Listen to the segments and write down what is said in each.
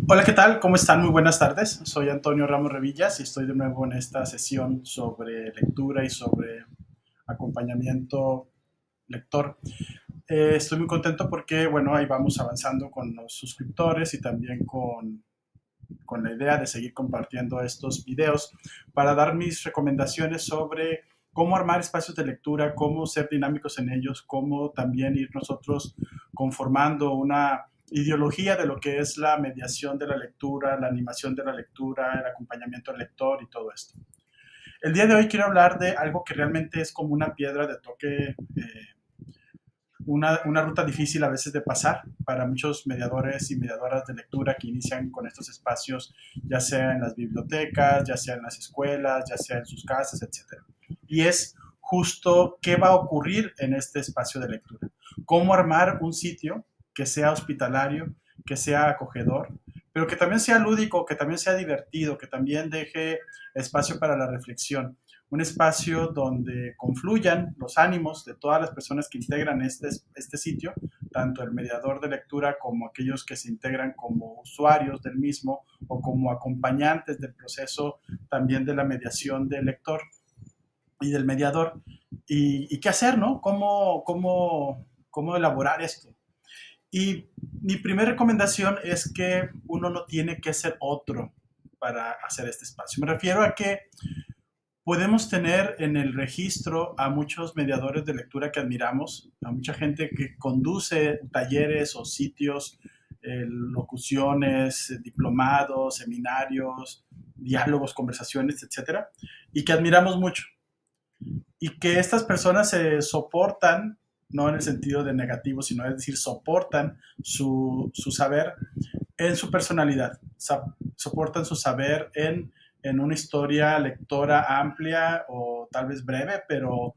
Hola, ¿qué tal? ¿Cómo están? Muy buenas tardes. Soy Antonio Ramos Revillas y estoy de nuevo en esta sesión sobre lectura y sobre acompañamiento lector. Estoy muy contento porque, bueno, ahí vamos avanzando con los suscriptores y también con la idea de seguir compartiendo estos videos para dar mis recomendaciones sobre cómo armar espacios de lectura, cómo ser dinámicos en ellos, cómo también ir nosotros conformando una ideología de lo que es la mediación de la lectura, la animación de la lectura, el acompañamiento al lector y todo esto. El día de hoy quiero hablar de algo que realmente es como una piedra de toque, una ruta difícil a veces de pasar para muchos mediadores y mediadoras de lectura que inician con estos espacios, ya sea en las bibliotecas, ya sea en las escuelas, ya sea en sus casas, etcétera. Y es justo qué va a ocurrir en este espacio de lectura. Cómo armar un sitio que sea hospitalario, que sea acogedor, pero que también sea lúdico, que también sea divertido, que también deje espacio para la reflexión, un espacio donde confluyan los ánimos de todas las personas que integran este sitio, tanto el mediador de lectura como aquellos que se integran como usuarios del mismo o como acompañantes del proceso también de la mediación del lector y del mediador. ¿Y qué hacer, no? ¿Cómo elaborar esto? Y mi primera recomendación es que uno no tiene que ser otro para hacer este espacio. Me refiero a que podemos tener en el registro a muchos mediadores de lectura que admiramos, a mucha gente que conduce talleres o sitios, locuciones, diplomados, seminarios, diálogos, conversaciones, etcétera, y que admiramos mucho. Y que estas personas se soportan, no en el sentido de negativo, sino es decir, soportan su saber en su personalidad, soportan su saber en una historia lectora amplia o tal vez breve, pero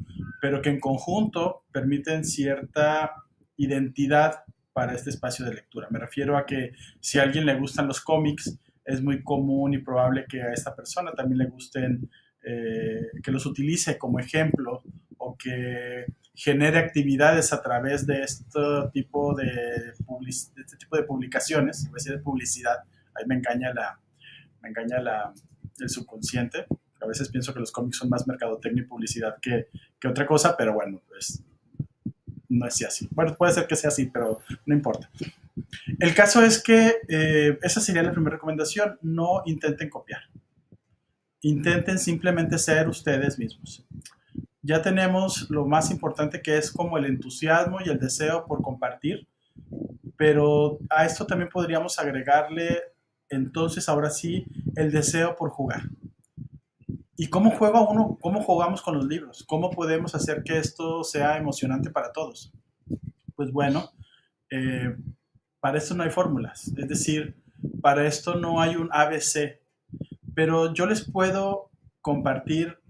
que en conjunto permiten cierta identidad para este espacio de lectura. Me refiero a que si a alguien le gustan los cómics, es muy común y probable que a esta persona también le gusten, que los utilice como ejemplo o que genere actividades a través de de este tipo de publicaciones, es decir, de publicidad. Ahí me engaña el subconsciente. A veces pienso que los cómics son más mercadotecnia y publicidad que otra cosa, pero bueno, pues no es así. Bueno, puede ser que sea así, pero no importa. El caso es que esa sería la primera recomendación. No intenten copiar. Intenten simplemente ser ustedes mismos. Ya tenemos lo más importante que es como el entusiasmo y el deseo por compartir, pero a esto también podríamos agregarle entonces ahora sí el deseo por jugar. ¿Y cómo juega uno? ¿Cómo jugamos con los libros? ¿Cómo podemos hacer que esto sea emocionante para todos? Pues bueno, eh, para esto no hay fórmulas, es decir, para esto no hay un ABC, pero yo les puedo compartir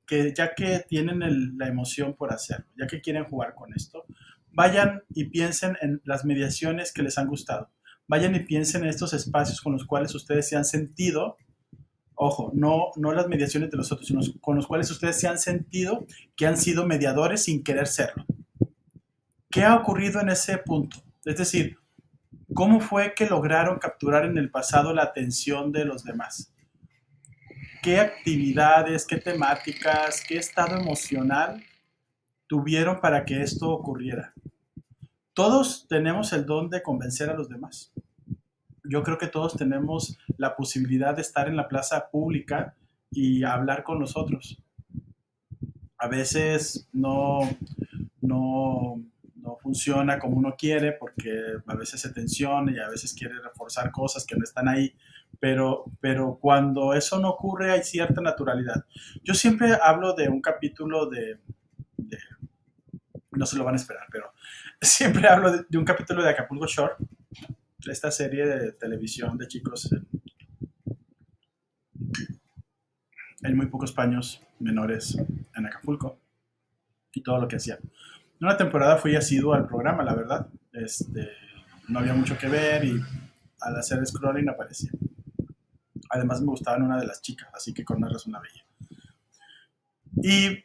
que ya que tienen la emoción por hacerlo, ya que quieren jugar con esto, vayan y piensen en las mediaciones que les han gustado. Vayan y piensen en estos espacios con los cuales ustedes se han sentido, ojo, no las mediaciones de los otros, sino con los cuales ustedes se han sentido que han sido mediadores sin querer serlo. ¿Qué ha ocurrido en ese punto? Es decir, ¿cómo fue que lograron capturar en el pasado la atención de los demás? ¿Qué actividades, qué temáticas, qué estado emocional tuvieron para que esto ocurriera? Todos tenemos el don de convencer a los demás. Yo creo que todos tenemos la posibilidad de estar en la plaza pública y hablar con los otros. A veces no funciona como uno quiere porque a veces se tensiona y a veces quiere reforzar cosas que no están ahí, pero cuando eso no ocurre hay cierta naturalidad. Yo siempre hablo de un capítulo de no se lo van a esperar, pero siempre hablo de un capítulo de Acapulco Shore, esta serie de televisión de chicos en muy pocos paños menores en Acapulco y todo lo que hacían. En una temporada fui asiduo al programa, la verdad. No había mucho que ver y al hacer scrolling aparecía. Además me gustaban una de las chicas, así que con una razón la veía. Y,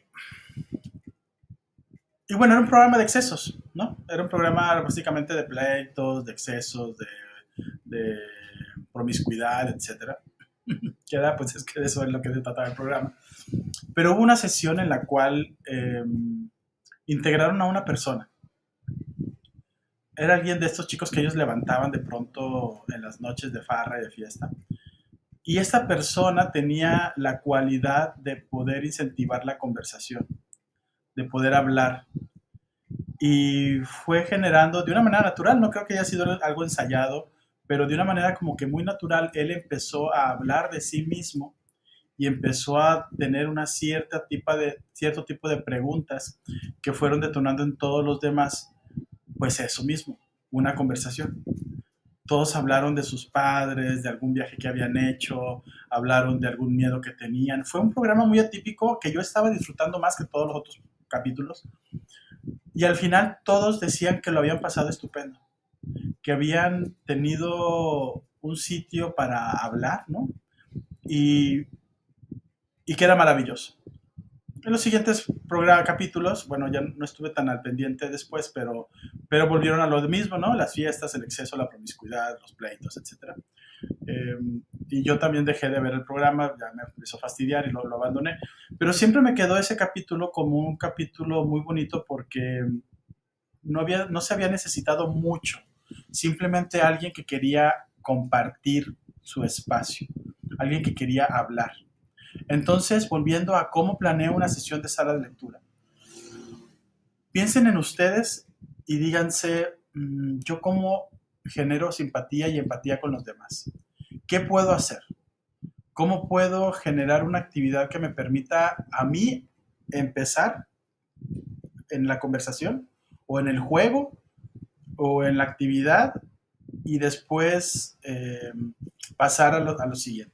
y bueno, era un programa de excesos, ¿no? Era un programa básicamente de pleitos, de excesos, de promiscuidad, etcétera. Pues es que de eso es lo que se trataba el programa. Pero hubo una sesión en la cual integraron a una persona. Era alguien de estos chicos que ellos levantaban de pronto en las noches de farra y de fiesta. Y esta persona tenía la cualidad de poder incentivar la conversación, de poder hablar. Y fue generando de una manera natural, no creo que haya sido algo ensayado, pero de una manera como que muy natural, él empezó a hablar de sí mismo y empezó a tener cierto tipo de preguntas que fueron detonando en todos los demás, pues eso mismo, una conversación. Todos hablaron de sus padres, de algún viaje que habían hecho, hablaron de algún miedo que tenían. Fue un programa muy atípico que yo estaba disfrutando más que todos los otros capítulos. Y al final todos decían que lo habían pasado estupendo, que habían tenido un sitio para hablar, ¿no? Y que era maravilloso. En los siguientes capítulos, bueno, ya no estuve tan al pendiente después, pero volvieron a lo mismo, ¿no? Las fiestas, el exceso, la promiscuidad, los pleitos, etc. Y yo también dejé de ver el programa, ya me empezó a fastidiar y lo abandoné. Pero siempre me quedó ese capítulo como un capítulo muy bonito porque no se había necesitado mucho. Simplemente alguien que quería compartir su espacio, alguien que quería hablar. Entonces, volviendo a cómo planeo una sesión de sala de lectura. Piensen en ustedes y díganse, yo cómo genero simpatía y empatía con los demás. ¿Qué puedo hacer? ¿Cómo puedo generar una actividad que me permita a mí empezar en la conversación o en el juego o en la actividad y después pasar a lo siguiente?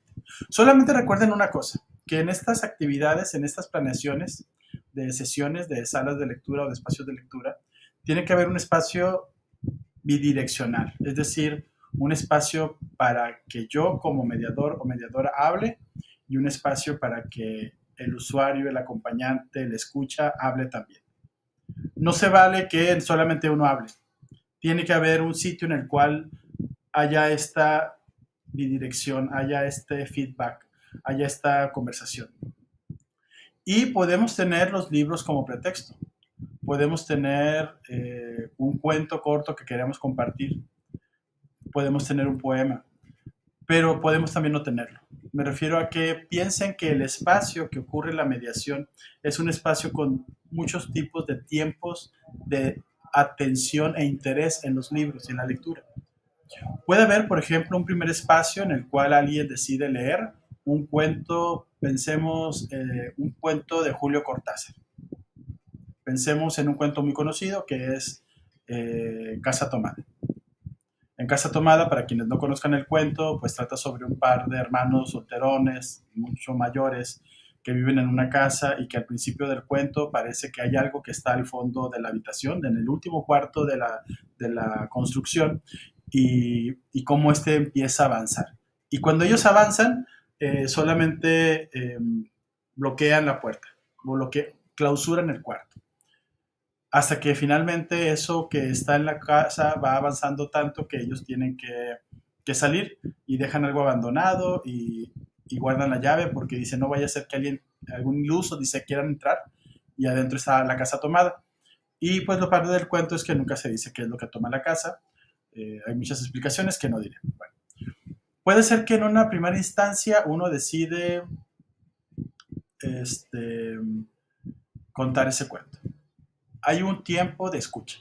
Solamente recuerden una cosa, que en estas actividades, en estas planeaciones de sesiones de salas de lectura o de espacios de lectura, tiene que haber un espacio bidireccional, es decir, un espacio para que yo como mediador o mediadora hable y un espacio para que el usuario, el acompañante, el escucha, hable también. No se vale que solamente uno hable. Tiene que haber un sitio en el cual haya esta bidirección, haya este feedback, haya esta conversación. Y podemos tener los libros como pretexto. Podemos tener un cuento corto que queremos compartir. Podemos tener un poema. Pero podemos también no tenerlo. Me refiero a que piensen que el espacio que ocurre en la mediación es un espacio con muchos tipos de tiempos de atención e interés en los libros y en la lectura. Puede haber, por ejemplo, un primer espacio en el cual alguien decide leer un cuento, pensemos un cuento de Julio Cortázar. Pensemos en un cuento muy conocido que es Casa Tomada. En Casa Tomada, para quienes no conozcan el cuento, pues trata sobre un par de hermanos solterones, mucho mayores, que viven en una casa y que al principio del cuento parece que hay algo que está al fondo de la habitación, en el último cuarto de la construcción, y cómo este empieza a avanzar. Y cuando ellos avanzan, solamente bloquean la puerta, clausuran el cuarto. Hasta que finalmente eso que está en la casa va avanzando tanto que ellos tienen que salir y dejan algo abandonado y guardan la llave porque dicen no vaya a ser que algún iluso dice quieran entrar y adentro está la casa tomada. Y pues lo parte del cuento es que nunca se dice qué es lo que toma la casa. Hay muchas explicaciones que no diré. Bueno, puede ser que en una primera instancia uno decide contar ese cuento. Hay un tiempo de escucha,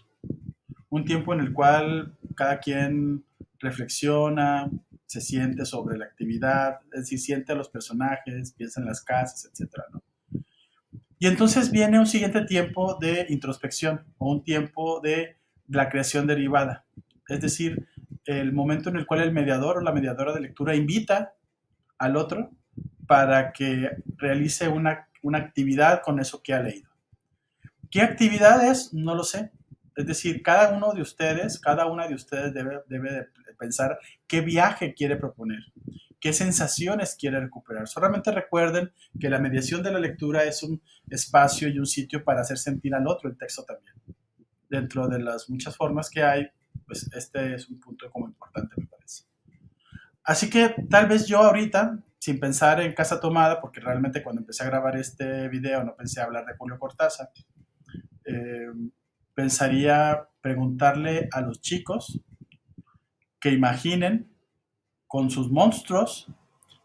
un tiempo en el cual cada quien reflexiona, se siente sobre la actividad, es decir, siente a los personajes, piensa en las casas, etc., ¿no? Y entonces viene un siguiente tiempo de introspección o un tiempo de la creación derivada, es decir, el momento en el cual el mediador o la mediadora de lectura invita al otro para que realice una actividad con eso que ha leído. ¿Qué actividad es? No lo sé. Es decir, cada una de ustedes debe de pensar qué viaje quiere proponer, qué sensaciones quiere recuperar. Solamente recuerden que la mediación de la lectura es un espacio y un sitio para hacer sentir al otro el texto también. Dentro de las muchas formas que hay, pues este es un punto como importante, me parece. Así que tal vez yo ahorita, sin pensar en Casa Tomada, porque realmente cuando empecé a grabar este video no pensé hablar de Julio Cortázar, eh, pensaría preguntarle a los chicos que imaginen con sus monstruos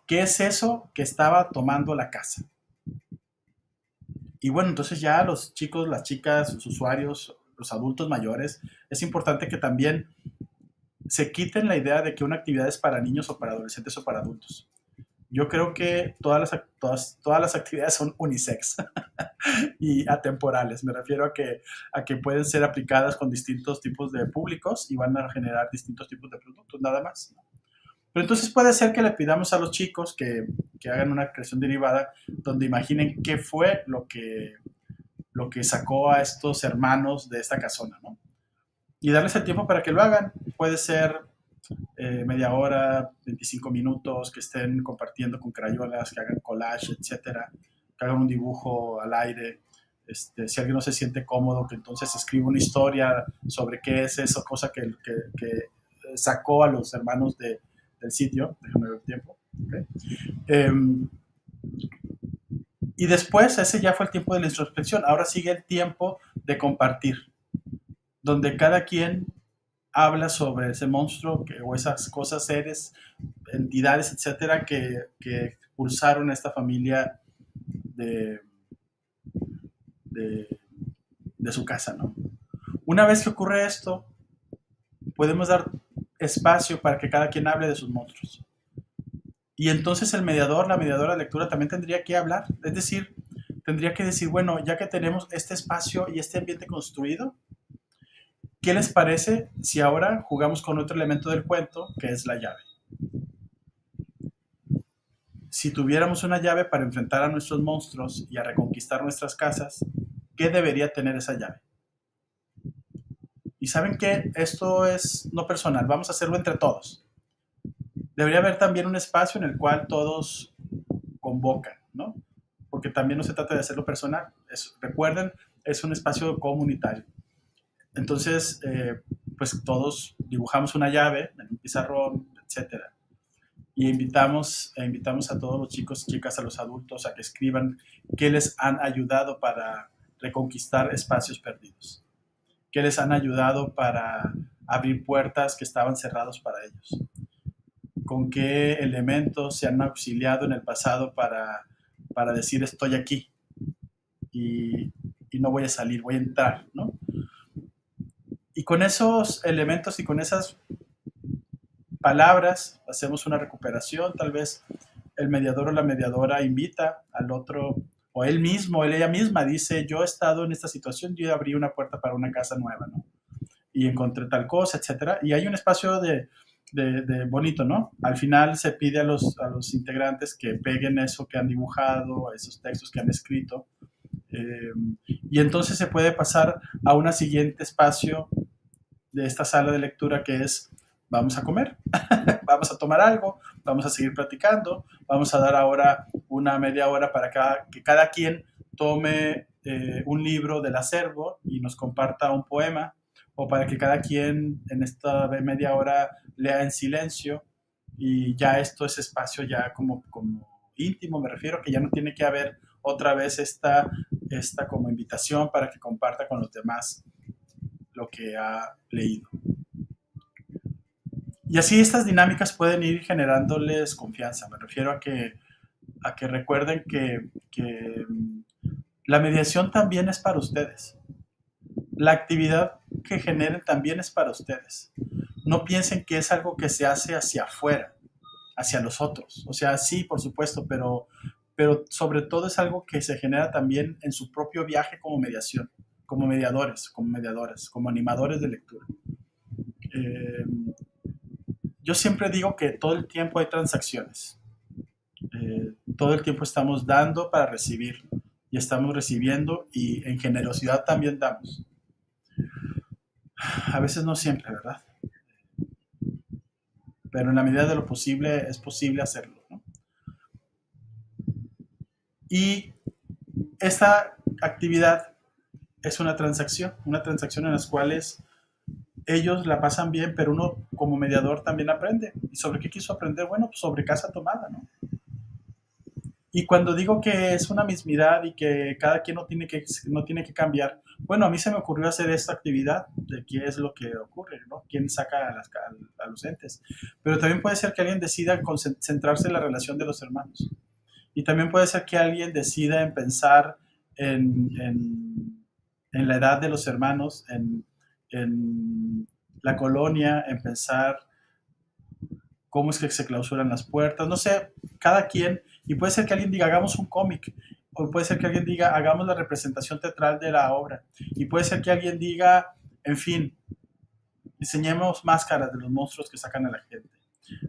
qué es eso que estaba tomando la casa. Y bueno, entonces ya los chicos, las chicas, los usuarios, los adultos mayores, es importante que también se quiten la idea de que una actividad es para niños o para adolescentes o para adultos. Yo creo que todas las actividades son unisex y atemporales. Me refiero a que pueden ser aplicadas con distintos tipos de públicos y van a generar distintos tipos de productos, nada más. Pero entonces puede ser que le pidamos a los chicos que hagan una creación derivada donde imaginen qué fue lo que sacó a estos hermanos de esta casona, ¿no? Y darles el tiempo para que lo hagan. Puede ser media hora, 25 minutos, que estén compartiendo con crayolas, que hagan collage, etcétera, que hagan un dibujo al aire. Si alguien no se siente cómodo, que entonces escriba una historia sobre qué es esa cosa que sacó a los hermanos del sitio. Déjame ver el tiempo. Okay. Y después, ese ya fue el tiempo de la introspección. Ahora sigue el tiempo de compartir, donde cada quien habla sobre ese monstruo o esas cosas, seres, entidades, etcétera, que expulsaron a esta familia de, de, de su casa, ¿no? Una vez que ocurre esto, podemos dar espacio para que cada quien hable de sus monstruos. Y entonces el mediador, la mediadora de lectura también tendría que hablar, es decir, tendría que decir, bueno, ya que tenemos este espacio y este ambiente construido, ¿qué les parece si ahora jugamos con otro elemento del cuento, que es la llave? Si tuviéramos una llave para enfrentar a nuestros monstruos y a reconquistar nuestras casas, ¿qué debería tener esa llave? Y saben que esto es no personal, vamos a hacerlo entre todos. Debería haber también un espacio en el cual todos convocan, ¿no? Porque también no se trata de hacerlo personal. Recuerden, es un espacio comunitario. Entonces, pues todos dibujamos una llave en un pizarrón, etcétera. Y invitamos a todos los chicos y chicas, a los adultos, a que escriban qué les han ayudado para reconquistar espacios perdidos, qué les han ayudado para abrir puertas que estaban cerradas para ellos, con qué elementos se han auxiliado en el pasado para decir estoy aquí y no voy a salir, voy a entrar, ¿no? Y con esos elementos y con esas palabras hacemos una recuperación. Tal vez el mediador o la mediadora invita al otro, o él mismo, ella misma dice, yo he estado en esta situación, yo abrí una puerta para una casa nueva, ¿no? Y encontré tal cosa, etcétera. Y hay un espacio de bonito, ¿no? Al final se pide a los integrantes que peguen eso que han dibujado, esos textos que han escrito, y entonces se puede pasar a un siguiente espacio de esta sala de lectura, que es vamos a comer, vamos a tomar algo, vamos a seguir platicando, vamos a dar ahora una media hora para que cada quien tome un libro del acervo y nos comparta un poema, o para que cada quien en esta media hora lea en silencio, y ya esto es espacio ya como íntimo, me refiero, que ya no tiene que haber otra vez esta como invitación para que comparta con los demás lo que ha leído. Y así estas dinámicas pueden ir generándoles confianza. Me refiero a que recuerden que la mediación también es para ustedes. La actividad que generen también es para ustedes. No piensen que es algo que se hace hacia afuera, hacia los otros. O sea, sí, por supuesto, pero sobre todo es algo que se genera también en su propio viaje como mediación, como mediadores, como mediadoras, como animadores de lectura. Yo siempre digo que todo el tiempo hay transacciones. Todo el tiempo estamos dando para recibir, y estamos recibiendo, y en generosidad también damos. A veces no siempre, ¿verdad? Pero en la medida de lo posible es posible hacerlo, ¿no? Y esta actividad es una transacción en las cuales ellos la pasan bien, pero uno como mediador también aprende. ¿Y sobre qué quiso aprender? Bueno, pues sobre Casa Tomada, ¿no? Y cuando digo que es una mismidad y que cada quien no tiene que cambiar, bueno, a mí se me ocurrió hacer esta actividad de qué es lo que ocurre, ¿no? ¿Quién saca a los entes? Pero también puede ser que alguien decida centrarse en la relación de los hermanos. Y también puede ser que alguien decida en pensar en, en la edad de los hermanos, en la colonia, en pensar cómo es que se clausuran las puertas, no sé, cada quien, y puede ser que alguien diga, hagamos un cómic, o puede ser que alguien diga, hagamos la representación teatral de la obra, y puede ser que alguien diga, en fin, diseñemos máscaras de los monstruos que sacan a la gente.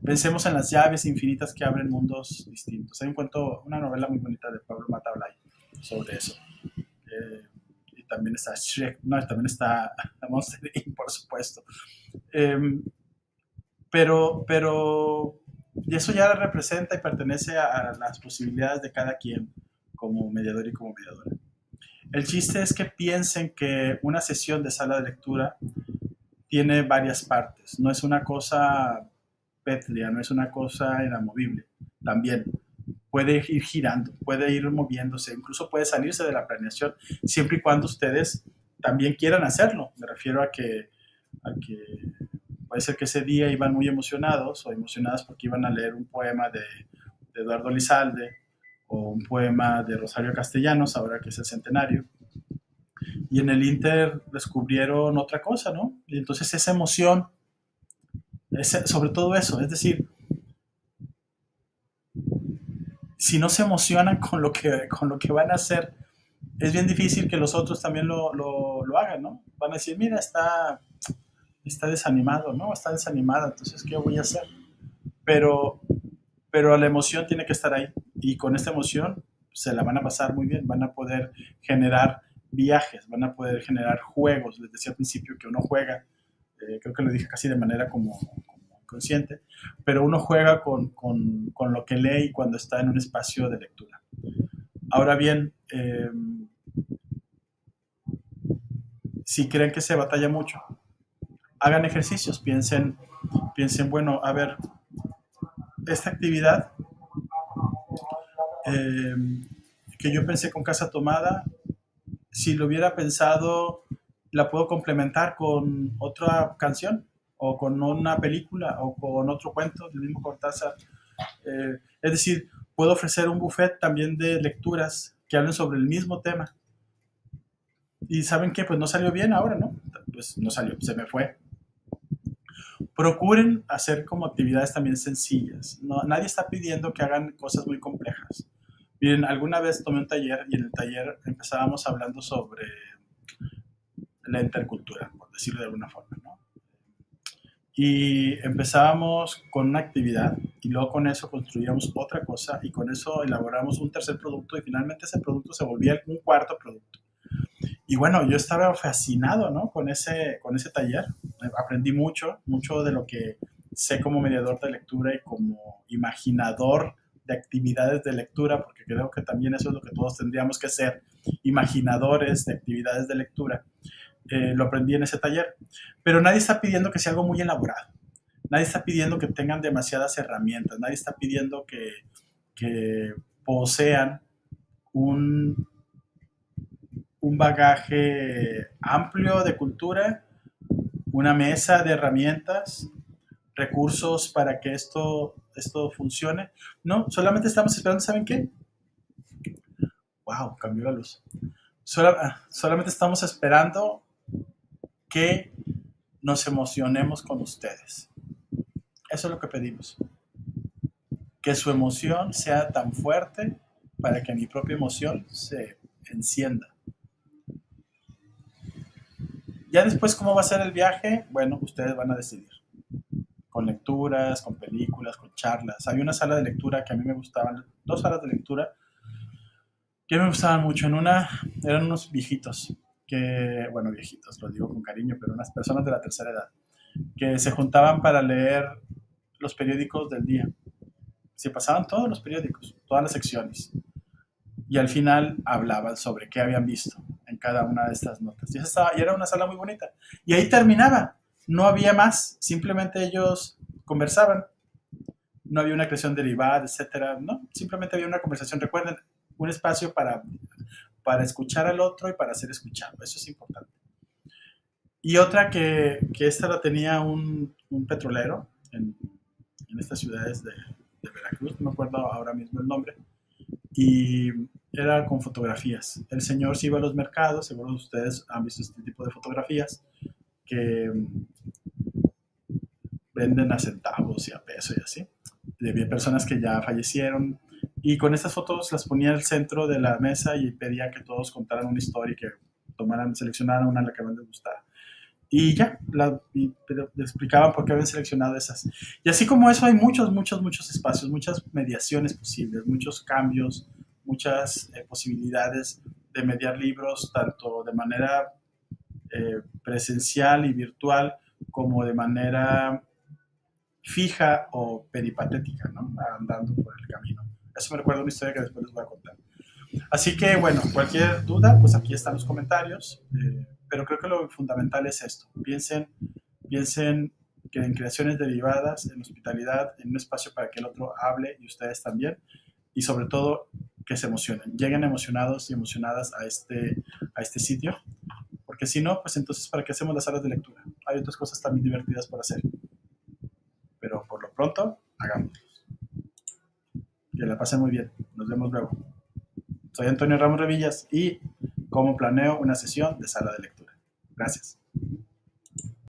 Pensemos en las llaves infinitas que abren mundos distintos. Hay un cuento, una novela muy bonita de Pablo Matablay sobre eso. Y también está Shrek, no, también está Monster Inc., por supuesto. Pero y eso ya representa y pertenece a las posibilidades de cada quien como mediador y como mediadora. El chiste es que piensen que una sesión de sala de lectura tiene varias partes, no es una cosa pétrea, no es una cosa inamovible. También puede ir girando, puede ir moviéndose, incluso puede salirse de la planeación, siempre y cuando ustedes también quieran hacerlo. Me refiero a que puede ser que ese día iban muy emocionados o emocionadas porque iban a leer un poema de Eduardo Lizalde o un poema de Rosario Castellanos, ahora que es el centenario, y en el Inter descubrieron otra cosa, ¿no? Y entonces esa emoción, sobre todo eso, es decir, si no se emocionan con lo que van a hacer, es bien difícil que los otros también lo hagan, ¿no? Van a decir, mira, está desanimado, ¿no? Está desanimada, entonces, ¿qué voy a hacer? Pero la emoción tiene que estar ahí, y con esta emoción se la van a pasar muy bien, van a poder generar viajes, van a poder generar juegos. Les decía al principio que uno juega, creo que lo dije casi de manera como inconsciente, pero uno juega con lo que lee cuando está en un espacio de lectura. Ahora bien, si creen que se batalla mucho, hagan ejercicios, piensen, bueno, a ver, esta actividad que yo pensé con Casa Tomada, si lo hubiera pensado, la puedo complementar con otra canción, o con una película, o con otro cuento del mismo Cortázar. Es decir, puedo ofrecer un buffet también de lecturas que hablen sobre el mismo tema. Y ¿saben qué? Pues no salió bien ahora, ¿no? Pues no salió, se me fue. Procuren hacer como actividades también sencillas. No, nadie está pidiendo que hagan cosas muy complejas. Miren, alguna vez tomé un taller y en el taller empezábamos hablando sobre la intercultura, por decirlo de alguna forma, ¿no? Y empezábamos con una actividad y luego con eso construíamos otra cosa y con eso elaboramos un tercer producto y finalmente ese producto se volvía un cuarto producto. Y bueno, yo estaba fascinado, ¿no? con ese taller. Aprendí mucho de lo que sé como mediador de lectura y como imaginador de actividades de lectura, porque creo que también eso es lo que todos tendríamos que ser, imaginadores de actividades de lectura. Lo aprendí en ese taller. Pero nadie está pidiendo que sea algo muy elaborado. Nadie está pidiendo que tengan demasiadas herramientas. Nadie está pidiendo que posean un bagaje amplio de cultura, una mesa de herramientas, recursos para que esto funcione. No, solamente estamos esperando, ¿saben qué? Wow, cambió la luz. Solamente estamos esperando que nos emocionemos con ustedes. Eso es lo que pedimos. Que su emoción sea tan fuerte para que mi propia emoción se encienda. Ya después, ¿cómo va a ser el viaje? Bueno, ustedes van a decidir. Con lecturas, con películas, con charlas. Había una sala de lectura que a mí me gustaban, 2 salas de lectura que me gustaban mucho. En una eran unos viejitos, bueno, viejitos, lo digo con cariño, pero unas personas de la tercera edad, que se juntaban para leer los periódicos del día. Se pasaban todos los periódicos, todas las secciones. Y al final hablaban sobre qué habían visto en cada una de estas notas. Y era una sala muy bonita. Y ahí terminaba. No había más, simplemente ellos conversaban, no había una creación derivada, etcétera, no, simplemente había una conversación. Recuerden, un espacio para escuchar al otro y para ser escuchado, eso es importante. Y otra que esta la tenía un petrolero en estas ciudades de Veracruz, no me acuerdo ahora mismo el nombre, y era con fotografías. El señor se iba a los mercados, seguro ustedes han visto este tipo de fotografías, que venden a centavos y a peso y así. Había personas que ya fallecieron y con estas fotos las ponía al centro de la mesa y pedía que todos contaran una historia y que tomaran, seleccionaran una a la que más les gustara. Y ya, pero le explicaban por qué habían seleccionado esas. Y así como eso hay muchos espacios, muchas mediaciones posibles, muchos cambios, muchas posibilidades de mediar libros, tanto de manera presencial y virtual como de manera fija o peripatética, ¿no? Andando por el camino. Eso me recuerda una historia que después les voy a contar. Así que, bueno, cualquier duda, pues aquí están los comentarios. Pero creo que lo fundamental es esto. Piensen que en creaciones derivadas, en hospitalidad, en un espacio para que el otro hable y ustedes también. Y sobre todo, que se emocionen. Lleguen emocionados y emocionadas a este sitio. Porque si no, pues entonces, ¿para qué hacemos las salas de lectura? Hay otras cosas también divertidas por hacer. Pero por lo pronto, hagámoslo. Que la pasen muy bien. Nos vemos luego. Soy Antonio Ramos Revillas y cómo planeo una sesión de sala de lectura. Gracias.